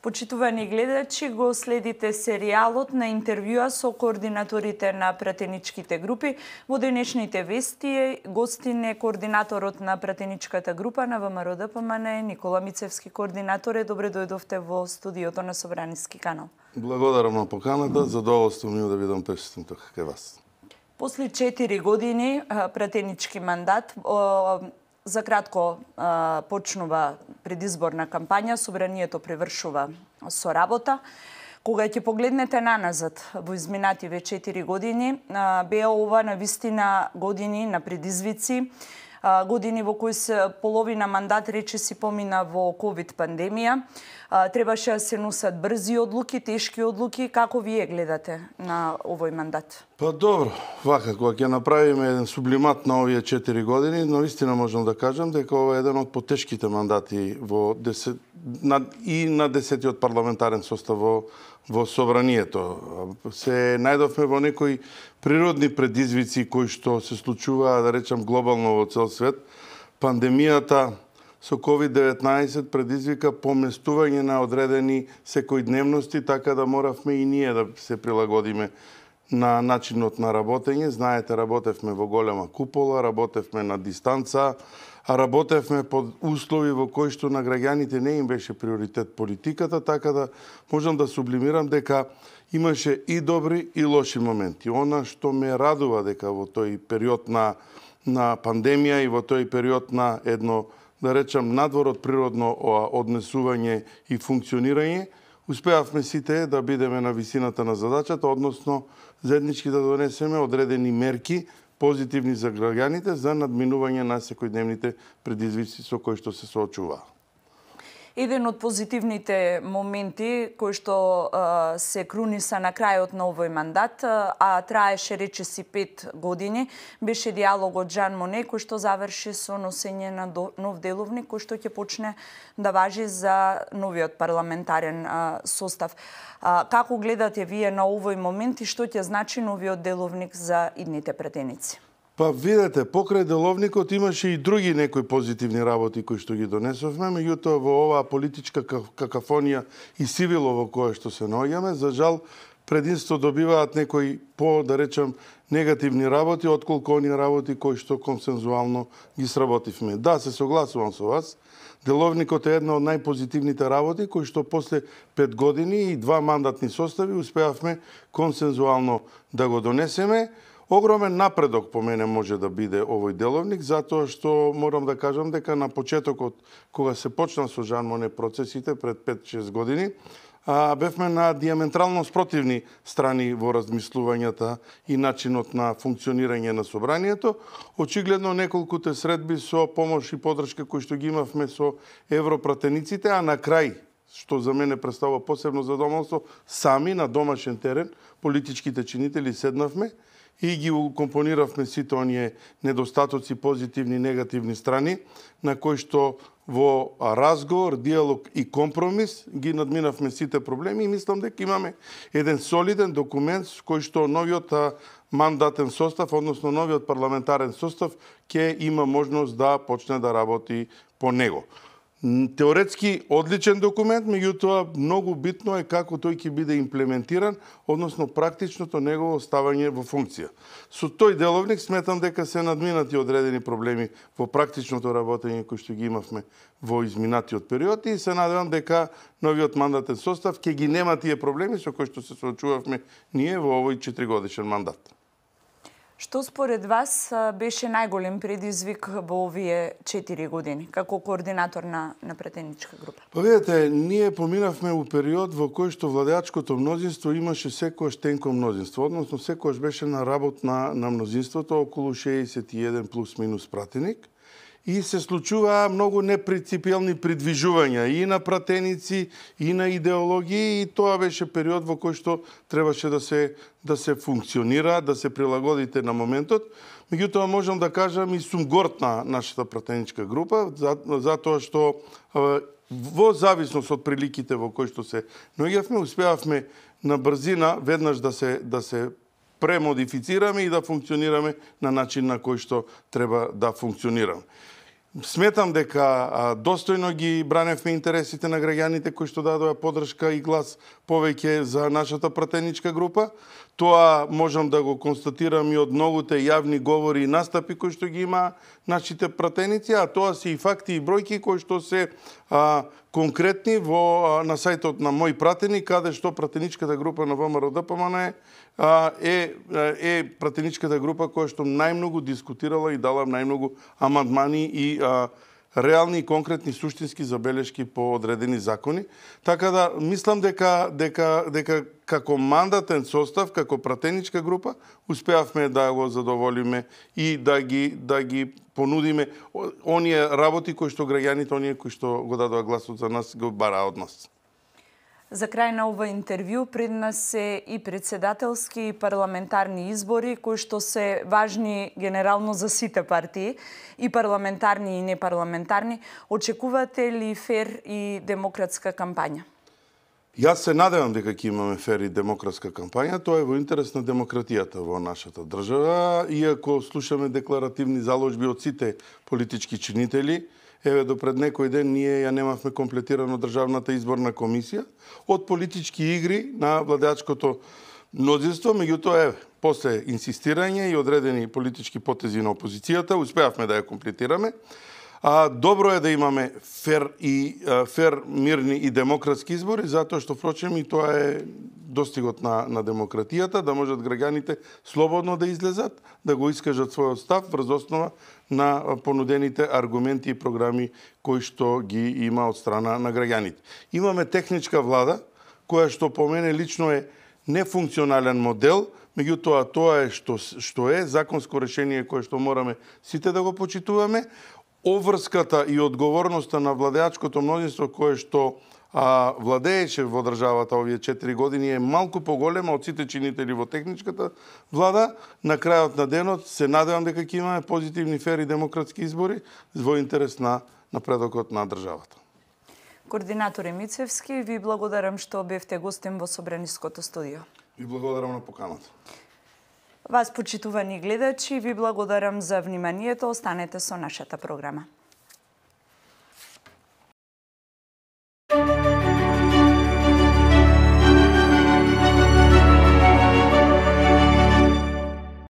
Почитувани гледачи, го следите серијалот на интервјуа со координаторите на пратеничките групи. Во денешните вести гостин е координаторот на пратеничката група на ВМРО-ДПМН, Никола Мицевски. Координаторе, добре дојдовте во студиото на Собраниски канал. Благодарам на поканата, задоволство ми да бидам присутен тука кај вас. После 4 години пратенички мандат, за кратко почнува предизборна кампања, Собранието привршува со работа. Кога ќе погледнете наназад во изминативе 4 години, беа ова навистина години на предизвици, години во кои се половина мандат речиси помина во ковид пандемија. Требаше да се носат брзи одлуки, тешки одлуки. Како вие гледате на овој мандат? Па добро, вака, кога ќе направиме еден сублимат на овие 4 години, навистина можам да кажам дека ова е еден од потешките мандати и на 10-тиот парламентарен состав во Собранието. Се најдовме во некои природни предизвици кои што се случуваа, да речам, глобално во цел свет. Пандемијата со COVID-19 предизвика поместување на одредени секојдневности, така да моравме и ние да се прилагодиме на начинот на работење. Знаете, работевме во голема купола, работевме на дистанца, а работевме под услови во кои што на граѓаните не им беше приоритет политиката, така да можам да сублимирам дека имаше и добри и лоши моменти. Она што ме радува дека во тој период на пандемија и во тој период на едно, да речам, надвор од природно однесување и функционирање, успеавме сите да бидеме на висината на задачата, односно заеднички да донесеме одредени мерки, позитивни за граѓаните, за надминување на секојдневните предизвици со кои што се соочуваа. Еден од позитивните моменти кои што се круниса на крајот на овој мандат, а траеше речиси 5 години, беше диалогот Жан Моне, кој што заврши со носење на нов деловник, кој што ќе почне да важи за новиот парламентарен состав. Како гледате вие на овој момент и што ќе значи новиот деловник за идните пратеници? Па видете, покрај деловникот имаше и други некои позитивни работи кои што ги донесовме, меѓутоа во оваа политичка какафонија и сивило во кое што се наоѓаме, за жал прединство добиваат некои да речам, негативни работи, отколку оние работи кои што консензуално ги сработивме. Да, се согласувам со вас. Деловникот е една од најпозитивните работи кои што после 5 години и 2 мандатни состави успеавме консензуално да го донесеме. Огромен напредок по мене може да биде овој деловник, затоа што морам да кажам дека на почетокот, кога се почна со Жан Моне процесите пред 5-6 години, бевме на диаметрално спротивни страни во размислувањата и начинот на функционирање на Собранието. Очигледно неколкуте средби со помош и подршка кои што ги имавме со европратениците, а на крај, што за мене представува посебно задоволство, сами на домашен терен политичките чинители седнавме и ги компониравме сите оние недостатоци, позитивни и негативни страни, на кои што во разговор, диалог и компромис ги надминавме сите проблеми и мислам дека имаме еден солиден документ со кој што новиот мандатен состав, односно новиот парламентарен состав, ќе има можност да почне да работи по него. Теоретски одличен документ, меѓутоа многу битно е како тој ќе биде имплементиран, односно практичното негово ставање во функција. Со тој деловник сметам дека се надминати одредени проблеми во практичното работење кои што ги имавме во изминатиот период и се надевам дека новиот мандатен состав ќе ги нема тие проблеми со кои што се соочувавме ние во овој 4-годишен мандат. Што според вас беше најголем предизвик во овие 4 години, како координатор на пратеничка група? Па видете, ние поминавме у период во кој што владеачкото мнозинство имаше секојаш тенко мнозинство, односно секојаш беше на работ на мнозинството околу 61 плюс минус пратеник. И се случуваа многу непринципиелни придвижувања и на пратеници, и на идеологии, и тоа беше период во кој што требаше да се функционира, да се прилагодите на моментот. Меѓутоа можам да кажам и сум горд на нашата пратеничка група, затоа што во зависност од приликите во кои што се наоѓавме, успеавме на брзина веднаш да се премодифицираме и да функционираме на начин на кој што треба да функционираме. Сметам дека достојно ги браневме интересите на граѓаните кои што дадоа подршка и глас повеќе за нашата пратеничка група. Тоа можам да го констатирам и од многуте јавни говори и настапи кои што ги има нашите пратеници, а тоа се и факти и бројки кои што се конкретни на сајтот на Мој пратеник, каде што пратеничката група на ВМРО-ДПМН е пратеничката група која што најмногу дискутирала и дала најмногу амандмани и реални и конкретни суштински забелешки по одредени закони. Така да мислам дека како мандатен состав, како пратеничка група, успеавме да го задоволиме и да ги понудиме оние работи кои што граѓаните, оние кои што го дадоа гласот за нас, го бараа од нас. За крај на ова интервју пред нас се и председателски и парламентарни избори кои што се важни генерално за сите партии, и парламентарни и непарламентарни. Очекувате ли фер и демократска кампања? Јас се надевам дека ќе имаме фер и демократска кампања. Тоа е во интерес на демократијата во нашата држава, иако слушаме декларативни заложби од сите политички чинители. Еве, до пред некој ден ние ја немавме комплетирано Државната изборна комисија од политички игри на владеачкото мнозинство, меѓутоа еве, после инсистирање и одредени политички потези на опозицијата, успеавме да ја комплетираме. Добро е да имаме фер, мирни и демократски избори, затоа што, впрочем, и тоа е достигот на демократијата, да можат граѓаните слободно да излезат, да го искажат својот став врз основа на понудените аргументи и програми кои што ги има од страна на граѓаните. Имаме техничка влада, која што по мене лично е нефункционален модел, меѓутоа тоа е што е законско решение кое што мораме сите да го почитуваме. Обврската и одговорноста на владеачкото мнозинство кое што владееше во државата овие 4 години е малку поголема од сите чинители во техничката влада. На крајот на денот се надевам дека ќе имаме позитивни, фер и демократски избори во интерес на напредокот на државата. Координатор Емицевски, ви благодарам што бевте гостин во Собраниското студио. Ви благодарам на поканата. Вас, почитувани гледачи, ви благодарам за вниманието. Останете со нашата програма.